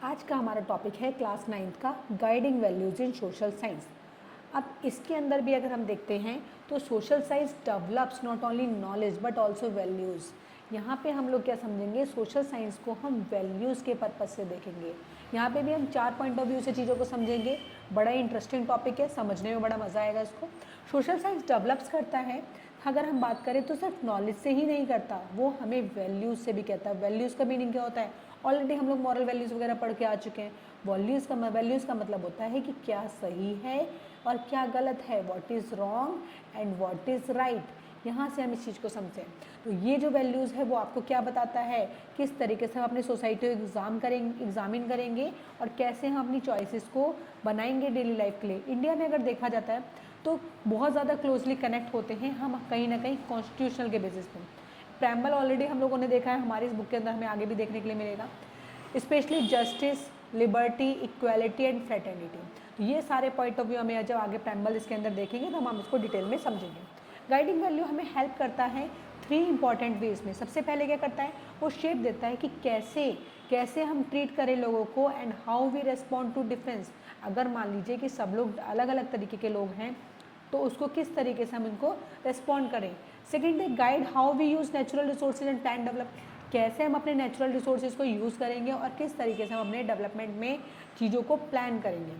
आज का हमारा टॉपिक है क्लास 9th का गाइडिंग वैल्यूज़ इन सोशल साइंस। अब इसके अंदर भी अगर हम देखते हैं तो social science develops not only knowledge but also values. यहाँ पे हम लोग क्या समझेंगे, सोशल साइंस को हम वैल्यूज़ के पर्पज़ से देखेंगे। यहाँ पे भी हम 4 पॉइंट ऑफ व्यू से चीज़ों को समझेंगे। बड़ा इंटरेस्टिंग टॉपिक है, समझने में बड़ा मज़ा आएगा इसको। सोशल साइंस डेवलप्स करता है, अगर हम बात करें तो सिर्फ नॉलेज से ही नहीं करता, वो हमें वैल्यूज़ से भी कहता है। वैल्यूज़ का मीनिंग क्या होता है, ऑलरेडी हम लोग मॉरल वैल्यूज़ वगैरह पढ़ के आ चुके हैं। वैल्यूज़ का मतलब होता है कि क्या सही है और क्या गलत है, what is wrong and what is right. यहाँ से हम इस चीज़ को समझें तो ये जो वैल्यूज़ है वो आपको क्या बताता है, किस तरीके से हम अपनी सोसाइटी को एग्जामिन करेंगे और कैसे हम अपनी चॉइसेस को बनाएंगे डेली लाइफ के लिए। इंडिया में अगर देखा जाता है तो बहुत ज़्यादा क्लोजली कनेक्ट होते हैं हम कहीं ना कहीं कॉन्स्टिट्यूशनल के बेसिस पे। प्रेम्बल ऑलरेडी हम लोगों ने देखा है, हमारी इस बुक के अंदर हमें आगे भी देखने के लिए मिलेगा। Specially justice, liberty, equality and fraternity, तो ये सारे पॉइंट ऑफ व्यू हमें जब आगे प्रेम्बल इसके अंदर देखेंगे तो हम इसको डिटेल में समझेंगे। गाइडिंग वैल्यू हमें हेल्प करता है 3 इंपॉर्टेंट वेज में। सबसे पहले क्या करता है, वो शेप देता है कि कैसे हम ट्रीट करें लोगों को and how we respond to difference. अगर मान लीजिए कि सब लोग अलग अलग तरीके के लोग हैं तो उसको किस तरीके से हम इनको रेस्पॉन्ड करें। सेकेंड है guide how we use natural resources and plan develop, कैसे हम अपने नेचुरल रिसोर्सेज को यूज़ करेंगे और किस तरीके से हम अपने डेवलपमेंट में चीज़ों को प्लान करेंगे।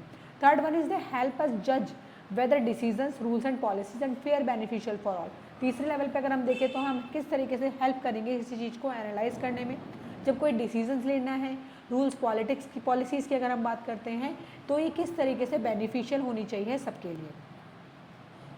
Third one is the help us जज whether decisions, rules and policies and fair beneficial for all. तीसरे लेवल पे अगर हम देखें तो हम किस तरीके से हेल्प करेंगे किसी चीज़ को एनालाइज करने में। जब कोई डिसीजंस लेना है, रूल्स पॉलिटिक्स की पॉलिसीज़ की अगर हम बात करते हैं तो ये किस तरीके से बेनिफिशियल होनी चाहिए सबके लिए।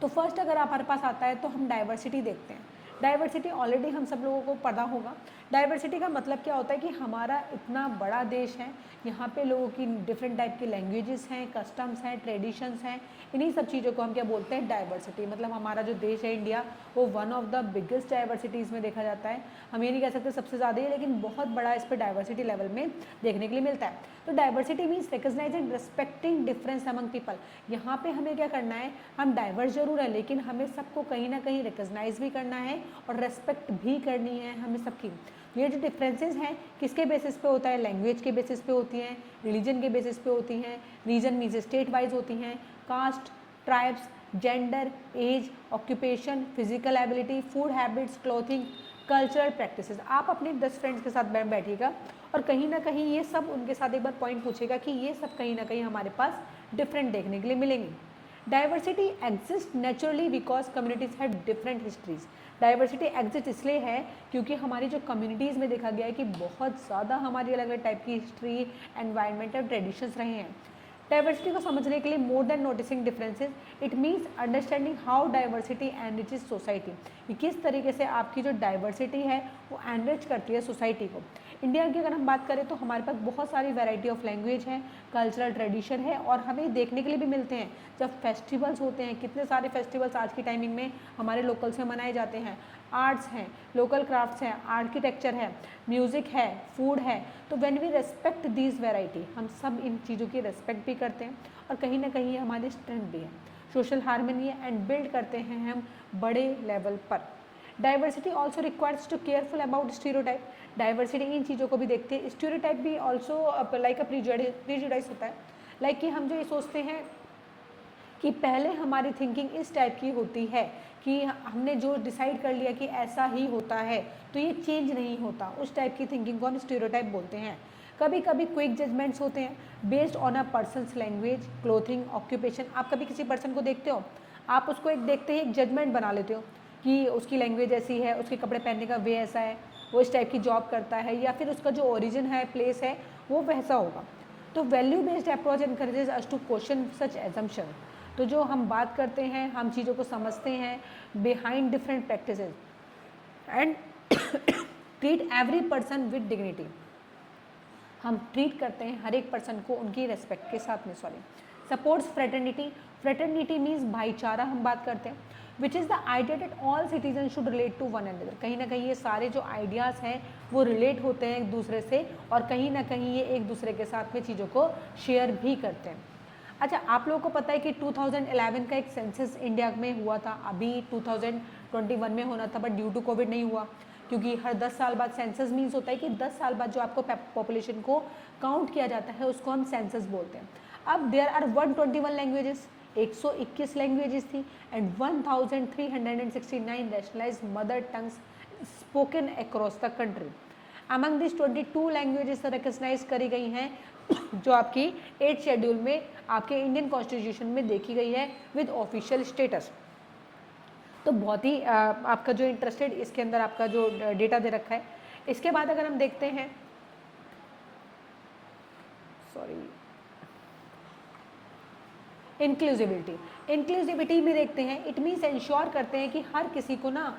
तो फर्स्ट अगर हमारे पास आता है तो हम डाइवर्सिटी देखते हैं। डाइवर्सिटी ऑलरेडी हम सब लोगों को पता होगा। डाइवर्सिटी का मतलब क्या होता है कि हमारा इतना बड़ा देश है, यहाँ पे लोगों की डिफरेंट टाइप की लैंग्वेजेस हैं, कस्टम्स हैं, ट्रेडिशंस हैं, इन्हीं सब चीज़ों को हम क्या बोलते हैं, डाइवर्सिटी। मतलब हमारा जो देश है इंडिया वो one of the biggest diversities में देखा जाता है। हम ये नहीं कह सकते सबसे ज़्यादा ही, लेकिन बहुत बड़ा इस पर डाइवर्सिटी लेवल में देखने के लिए मिलता है। तो diversity means recognise and respecting difference among people. यहाँ पे हमें क्या करना है, हम डाइवर्स जरूर है लेकिन हमें सबको कहीं ना कहीं रिकग्नाइज भी करना है और रेस्पेक्ट भी करनी है हमें सबकी। ये जो डिफरेंसेस हैं किसके बेसिस पे होता है, लैंग्वेज के बेसिस पे होती हैं, रिलीजन के बेसिस पे होती हैं, रीजन मीन्स स्टेट वाइज होती हैं, caste, tribes, gender, age, occupation, physical ability, food habits, clothing, cultural practices. आप अपने 10 फ्रेंड्स के साथ बैठिएगा और कहीं ना कहीं ये सब उनके साथ एक बार पॉइंट पूछेगा कि ये सब कहीं ना कहीं हमारे पास डिफरेंट देखने के लिए मिलेंगे। Diversity exist naturally because communities have different histories. Diversity exist इसलिए है क्योंकि हमारी जो कम्युनिटीज़ में देखा गया है कि बहुत ज़्यादा हमारी अलग अलग टाइप की हिस्ट्री, एनवायरमेंट और ट्रेडिशंस रहे हैं। डाइवर्सिटी को समझने के लिए more than noticing differences, it means understanding how diversity enriches society, कि किस तरीके से आपकी जो डाइवर्सिटी है वो एनरिच करती है सोसाइटी को। इंडिया की अगर हम बात करें तो हमारे पास बहुत सारी वैरायटी ऑफ लैंग्वेज है, कल्चरल ट्रेडिशन है और हमें देखने के लिए भी मिलते हैं जब फेस्टिवल्स होते हैं। कितने सारे फेस्टिवल्स आज की टाइमिंग में हमारे लोकल से मनाए जाते हैं। आर्ट्स हैं, लोकल क्राफ्ट्स हैं, आर्किटेक्चर है, म्यूज़िक है, फूड है। तो when we respect these variety, हम सब इन चीज़ों की रेस्पेक्ट भी करते हैं और कहीं ना कहीं ये हमारी स्ट्रेंथ भी है। सोशल हार्मनी है एंड बिल्ड करते हैं हम बड़े लेवल पर। Diversity also requires to careful about stereotype. Diversity इन चीज़ों को भी देखते हैं। स्टीरियोटाइप भी ऑल्सो लाइक अ प्रीजुडाइज होता है। लाइक कि हम जो ये सोचते हैं कि पहले हमारी थिंकिंग इस टाइप की होती है कि हमने जो डिसाइड कर लिया कि ऐसा ही होता है तो ये चेंज नहीं होता, उस टाइप की थिंकिंग को हम स्टीरियोटाइप बोलते हैं। कभी कभी क्विक जजमेंट्स होते हैं based on a person's language, clothing, occupation. आप कभी किसी पर्सन को देखते हो, आप उसको एक देखते ही एक जजमेंट बना लेते हो कि उसकी लैंग्वेज ऐसी है, उसके कपड़े पहनने का वे ऐसा है, वो इस टाइप की जॉब करता है, या फिर उसका जो ओरिजिन है, प्लेस है, वो वैसा होगा। तो value based approach encourages us to question such assumption. तो जो हम बात करते हैं, हम चीज़ों को समझते हैं behind different practices and treat every person with dignity. हम ट्रीट करते हैं हर एक पर्सन को उनकी रेस्पेक्ट के साथ में। Supports fraternity. फ्रेटर्निटी मीन्स भाईचारा हम बात करते हैं, which is the idea that all citizen should relate to one another. कहीं ना कहीं ये सारे जो आइडियाज़ हैं वो रिलेट होते हैं एक दूसरे से और कहीं ना कहीं ये एक दूसरे के साथ में चीज़ों को शेयर भी करते हैं। अच्छा, आप लोगों को पता है कि 2011 का एक सेंसस इंडिया में हुआ था, अभी 2021 में होना था बट ड्यू टू कोविड नहीं हुआ। क्योंकि हर 10 साल बाद सेंसस मीन्स होता है कि 10 साल बाद जो आपको पॉपुलेशन को काउंट किया जाता है उसको हम सेंसस बोलते हैं। अब देयर आर 121 लैंग्वेजेस, 121 लैंग्वेजेस थी and 1369 nationalised mother tongues spoken across the country. Among this 22 languages recognise करी गई हैं जो आपकी 8 शेड्यूल में आपके इंडियन कॉन्स्टिट्यूशन में देखी गई है विद ऑफिशियल स्टेटस। तो बहुत ही आपका जो इंटरेस्टेड इसके अंदर आपका जो डेटा दे रखा है। इसके बाद अगर हम देखते हैं, सॉरी, इंक्लूसिविटी में देखते हैं, इट मीन्स इंश्योर करते हैं कि हर किसी को ना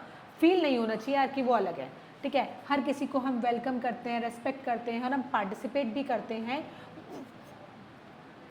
फील नहीं होना चाहिए यार कि वो अलग है, ठीक है। हर किसी को हम वेलकम करते हैं, रेस्पेक्ट करते हैं और हम पार्टिसिपेट भी करते हैं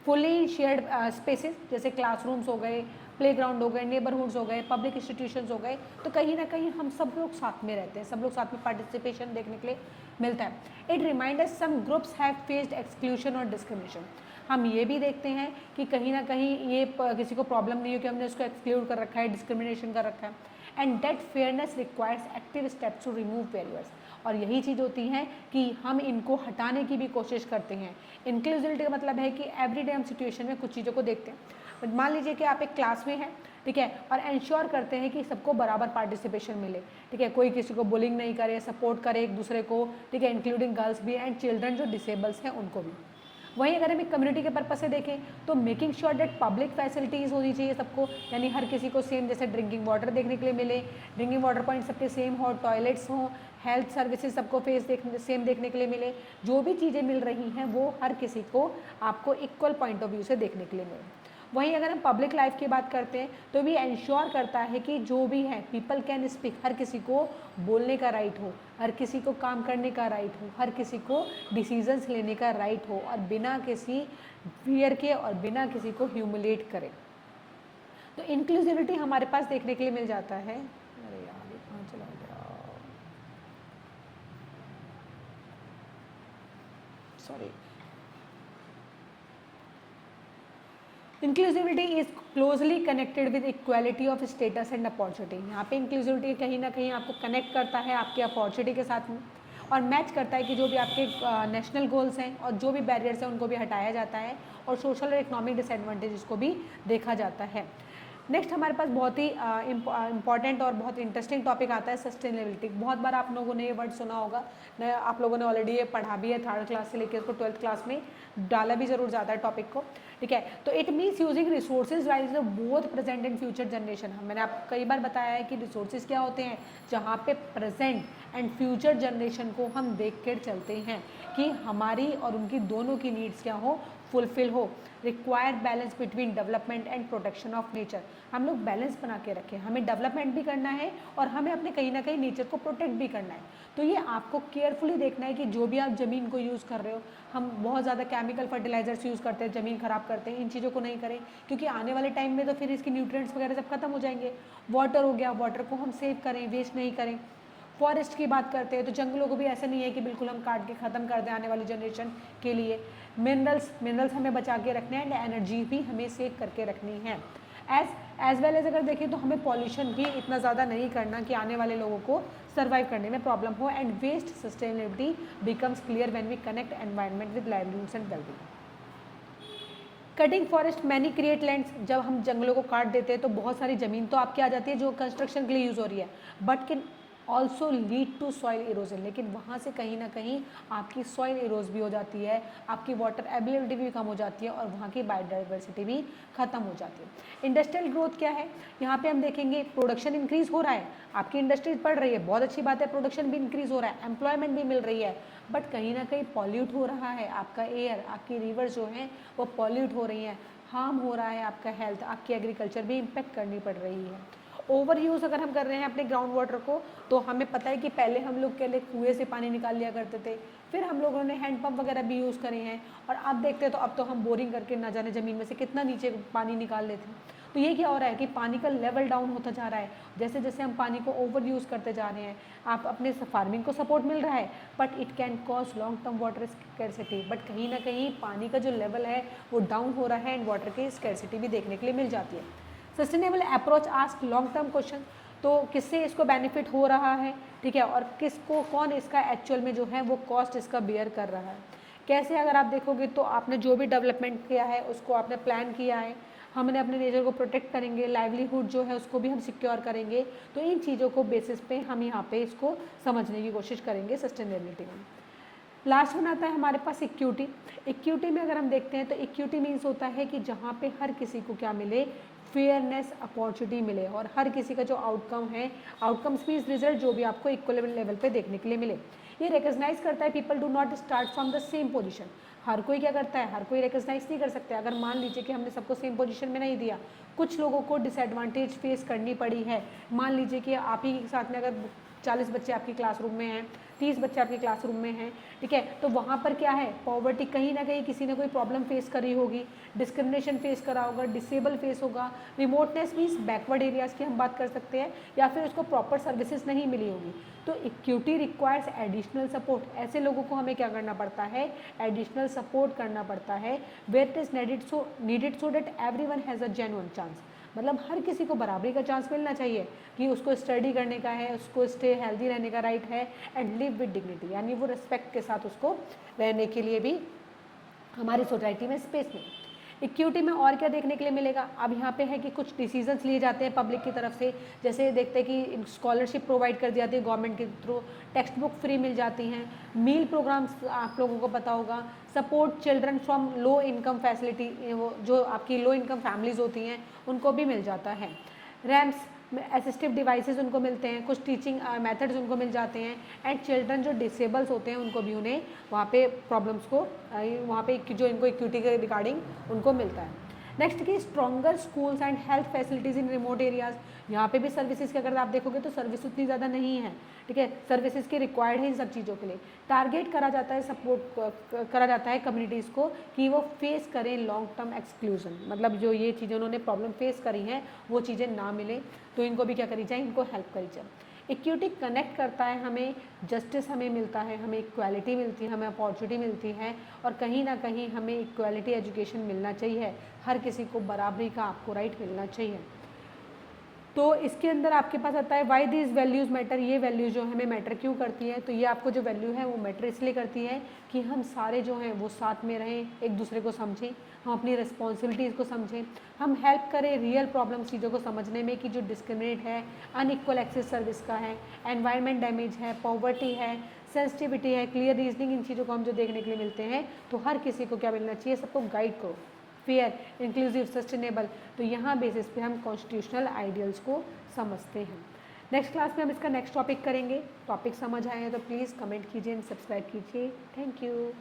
फुली शेयर्ड स्पेसेस, जैसे क्लासरूम्स हो गए, प्लेग्राउंड हो गए, नेबरहुड्स हो गए, पब्लिक इंस्टीट्यूशंस हो गए। तो कहीं ना कहीं हम सब लोग साथ में रहते हैं, सब लोग साथ में पार्टिसिपेशन देखने के लिए मिलता है। It reminders some groups have faced exclusion और डिस्क्रिमिनेशन। हम ये भी देखते हैं कि कहीं ना कहीं ये किसी को प्रॉब्लम नहीं हो कि हमने उसको एक्सक्लूड कर रखा है, डिस्क्रिमिनेशन कर रखा है। And that fairness requires active steps to remove barriers. और यही चीज़ होती है कि हम इनको हटाने की भी कोशिश करते हैं। इंक्लूसिविटी का मतलब है कि एवरीडे हम सिचुएशन में कुछ चीज़ों को देखते हैं। मान लीजिए कि आप एक क्लास में हैं, ठीक है, और इंश्योर करते हैं कि सबको बराबर पार्टिसिपेशन मिले, ठीक है, कोई किसी को बुलिंग नहीं करे, सपोर्ट करे एक दूसरे को, ठीक है, इंक्लूडिंग गर्ल्स भी एंड चिल्ड्रन जो डिसेबल्स हैं उनको भी। वहीं अगर हम एक कम्युनिटी के पर्पज से देखें तो making sure that public facilities होनी चाहिए सबको, यानी हर किसी को सेम, जैसे ड्रिंकिंग वाटर देखने के लिए मिले, ड्रिंकिंग वाटर पॉइंट सबके सेम हो, टॉयलेट्स हों, हेल्थ सर्विसेज सबको सेम देखने के लिए मिले। जो भी चीज़ें मिल रही हैं वो हर किसी को आपको इक्वल पॉइंट ऑफ व्यू से देखने के लिए मिले। वहीं अगर हम पब्लिक लाइफ की बात करते हैं तो भी इंश्योर करता है कि जो भी है पीपल कैन स्पीक, हर किसी को बोलने का राइट हो, हर किसी को काम करने का राइट हो, हर किसी को डिसीजंस लेने का राइट हो और बिना किसी फियर के और बिना किसी को ह्यूमिलेट करे। तो इंक्लूसिविटी हमारे पास देखने के लिए मिल जाता है। अरे यार ये कहाँ चला गया, sorry. Inclusivity is closely connected with equality of status and opportunity. यहाँ पे इंक्लूसिविटी कहीं ना कहीं आपको कनेक्ट करता है आपके अपॉर्चुनिटी के साथ में और मैच करता है कि जो भी आपके नेशनल गोल्स हैं और जो भी बैरियर्स हैं उनको भी हटाया जाता है और सोशल और इकोनॉमिक डिसएडवांटेजेस को भी देखा जाता है। नेक्स्ट हमारे पास बहुत ही इंपॉर्टेंट और बहुत इंटरेस्टिंग टॉपिक आता है सस्टेनेबिलिटी। बहुत बार आप लोगों ने ये वर्ड सुना होगा, आप लोगों ने ऑलरेडी ये पढ़ा भी है, 3rd क्लास से लेकर इसको 12th क्लास में डाला भी ज़रूर जाता है टॉपिक को, ठीक है। तो it means using resources wise both present and future generation. मैंने आपको कई बार बताया है कि रिसोर्सेज क्या होते हैं, जहाँ पे प्रेजेंट एंड फ्यूचर जनरेशन को हम देख कर चलते हैं कि हमारी और उनकी दोनों की नीड्स क्या हो, फुलफिल हो। Require balance between development and protection of nature. हम लोग बैलेंस बना के रखें, हमें डेवलपमेंट भी करना है और हमें अपने कहीं ना कहीं नेचर को प्रोटेक्ट भी करना है। तो ये आपको केयरफुली देखना है कि जो भी आप ज़मीन को यूज़ कर रहे हो, हम बहुत ज़्यादा केमिकल फर्टिलाइजर्स यूज़ करते हैं, ज़मीन ख़राब करते हैं, इन चीज़ों को नहीं करें क्योंकि आने वाले टाइम में तो फिर इसकी न्यूट्रिएंट्स वगैरह सब खत्म हो जाएंगे। वाटर हो गया, वाटर को हम सेव करें, वेस्ट नहीं करें। फॉरेस्ट की बात करते हैं तो जंगलों को भी ऐसा नहीं है कि बिल्कुल हम काट के ख़त्म कर दें आने वाली जनरेशन के लिए। मिनरल्स हमें बचा के रखने हैं एंड एनर्जी भी हमें सेव करके रखनी है। एज वेल एज अगर देखें तो हमें पॉल्यूशन भी इतना ज़्यादा नहीं करना कि आने वाले लोगों को सर्वाइव करने में प्रॉब्लम हो। And waste sustainability becomes clear when we connect environment with livelihoods and wellbeing. Cutting forest many create lands. जब हम जंगलों को काट देते हैं तो बहुत सारी ज़मीन तो आपकी आ जाती है जो कंस्ट्रक्शन के लिए यूज़ हो रही है, but can also lead to soil erosion. लेकिन वहाँ से कहीं ना कहीं आपकी सॉइल इरोज भी हो जाती है, आपकी वाटर अवेलेबिलिटी भी कम हो जाती है और वहाँ की बायोडाइवर्सिटी भी खत्म हो जाती है। इंडस्ट्रियल ग्रोथ क्या है, यहाँ पे हम देखेंगे प्रोडक्शन इंक्रीज हो रहा है, आपकी इंडस्ट्रीज बढ़ रही है, बहुत अच्छी बात है, प्रोडक्शन भी इंक्रीज हो रहा है, एम्प्लॉयमेंट भी मिल रही है, बट कहीं ना कहीं पॉल्यूट हो रहा है आपका एयर, आपकी रिवर्स जो हैं वो पॉल्यूट हो रही हैं, हार्म हो रहा है आपका हेल्थ, आपकी एग्रीकल्चर भी इम्पेक्ट करनी पड़ रही है। ओवर यूज़ अगर हम कर रहे हैं अपने ग्राउंड वाटर को तो हमें पता है कि पहले हम लोग के लिए कुएँ से पानी निकाल लिया करते थे, फिर हम लोगों ने हैंडपम्प वगैरह भी यूज़ करे हैं और अब देखते हैं तो अब तो हम बोरिंग करके ना जाने ज़मीन में से कितना नीचे पानी निकाल लेते हैं। तो ये क्या हो रहा है कि पानी का लेवल डाउन होता जा रहा है जैसे जैसे हम पानी को ओवर यूज़ करते जा रहे हैं। आप अपने फार्मिंग को सपोर्ट मिल रहा है but it can cause long term water scarcity, but कहीं ना कहीं पानी का जो लेवल है वो डाउन हो रहा है एंड वाटर की स्कैरसिटी भी देखने के लिए मिल जाती है। Sustainable approach ask long term question. तो किससे इसको बेनिफिट हो रहा है, ठीक है, और किसको कौन इसका एक्चुअल में जो है वो कॉस्ट इसका बियर कर रहा है। कैसे, अगर आप देखोगे तो आपने जो भी डेवलपमेंट किया है उसको आपने प्लान किया है, हमने अपने नेचर को प्रोटेक्ट करेंगे, लाइवलीहुड जो है उसको भी हम सिक्योर करेंगे, तो इन चीज़ों को बेसिस पे हम यहाँ पे इसको समझने की कोशिश करेंगे सस्टेनेबिलिटी में। लास्ट में आता है हमारे पास इक्विटी। इक्विटी में अगर हम देखते हैं तो इक्विटी मीन्स होता है कि जहाँ पे हर किसी को क्या मिले, फेयरनेस, अपॉर्चुनिटी मिले, और हर किसी का जो आउटकम है, आउटकम्स मीन्स रिजल्ट जो भी आपको इक्वल लेवल पे देखने के लिए मिले। ये रिकग्नाइज करता है people do not start from the same position. हर कोई क्या करता है, हर कोई रिकग्नाइज नहीं कर सकता। अगर मान लीजिए कि हमने सबको सेम पोजीशन में नहीं दिया, कुछ लोगों को डिसएडवांटेज फेस करनी पड़ी है। मान लीजिए कि आप ही के साथ में अगर 40 बच्चे आपकी क्लासरूम में हैं, 30 बच्चे आपके क्लासरूम में हैं, ठीक है, तो वहाँ पर क्या है, पॉवर्टी कहीं ना कहीं किसी ने कोई प्रॉब्लम फेस करी होगी, डिस्क्रिमिनेशन फेस करा होगा, डिसेबल फेस होगा, रिमोटनेस मीन्स बैकवर्ड एरियाज़ की हम बात कर सकते हैं, या फिर उसको प्रॉपर सर्विसेज नहीं मिली होगी। तो इक्विटी रिक्वायर्स एडिशनल सपोर्ट। ऐसे लोगों को हमें क्या करना पड़ता है, एडिशनल सपोर्ट करना पड़ता है, where it is needed so that everyone has a genuine chance. मतलब हर किसी को बराबरी का चांस मिलना चाहिए कि उसको स्टडी करने का है, उसको स्टे हेल्दी रहने का राइट है, एंड लिव विद डिग्निटी, यानी वो रिस्पेक्ट के साथ उसको रहने के लिए भी हमारी सोसाइटी में स्पेस में। इक्विटी में और क्या देखने के लिए मिलेगा, अब यहाँ पे है कि कुछ डिसीजंस लिए जाते हैं पब्लिक की तरफ से, जैसे देखते हैं कि स्कॉलरशिप प्रोवाइड कर दी जाती है गवर्नमेंट के थ्रू, टेक्स्ट बुक फ्री मिल जाती हैं, मील प्रोग्राम्स आप लोगों को पता होगा, support children from low income facility, वो जो आपकी लो इनकम फैमिलीज़ होती हैं उनको भी मिल जाता है, रैम्स असिस्टिव डिवाइसेस उनको मिलते हैं, कुछ टीचिंग मेथड्स उनको मिल जाते हैं, एंड चिल्ड्रन जो डिसेबल्स होते हैं उनको भी उन्हें वहाँ पे प्रॉब्लम्स को वहाँ पे जो इनको इक्विटी के रिगार्डिंग उनको मिलता है। नेक्स्ट की stronger schools and health facilities in remote areas. यहाँ पे भी सर्विसेज की अगर आप देखोगे तो सर्विस उतनी ज़्यादा नहीं है, ठीक है, सर्विसेज की रिक्वायर्ड है इन सब चीज़ों के लिए। टारगेट करा जाता है, सपोर्ट करा जाता है कम्युनिटीज़ को कि वो फेस करें लॉन्ग टर्म एक्सक्लूजन, मतलब जो ये चीज़ें उन्होंने प्रॉब्लम फेस करी हैं वो चीज़ें ना मिले, तो इनको भी क्या करी जाए, इनको हेल्प करी जाए। इक्विटी कनेक्ट करता है हमें, जस्टिस हमें मिलता है, हमें इक्वालिटी मिलती है, हमें अपॉर्चुनिटी मिलती है, और कहीं ना कहीं हमें इक्वालिटी एजुकेशन मिलना चाहिए, हर किसी को बराबरी का आपको राइट मिलना चाहिए। तो इसके अंदर आपके पास आता है वाई दीज वैल्यूज़ मैटर। ये वैल्यूज़ जो हमें मैटर क्यों करती है, तो ये आपको जो वैल्यू है वो मैटर इसलिए करती है कि हम सारे जो हैं वो साथ में रहें, एक दूसरे को समझें, हम अपनी रिस्पॉन्सिबिलिटीज़ को समझें, हम हेल्प करें रियल प्रॉब्लम चीज़ों को समझने में कि जो डिस्क्रिमिनेट है, अनइक्वल एक्सेस सर्विस का है, एनवायरनमेंट डैमेज है, पॉवर्टी है, सेंसिटिविटी है, क्लियर रीजनिंग, इन चीज़ों को हम जो देखने के लिए मिलते हैं, तो हर किसी को क्या मिलना चाहिए, सबको गाइड करो, फेयर, इंक्लूसिव, सस्टेनेबल। तो यहाँ बेसिस पे हम कॉन्स्टिट्यूशनल आइडियल्स को समझते हैं। नेक्स्ट क्लास में हम इसका नेक्स्ट टॉपिक करेंगे। टॉपिक समझ आए हैं तो प्लीज़ कमेंट कीजिए एंड सब्सक्राइब कीजिए। Thank you.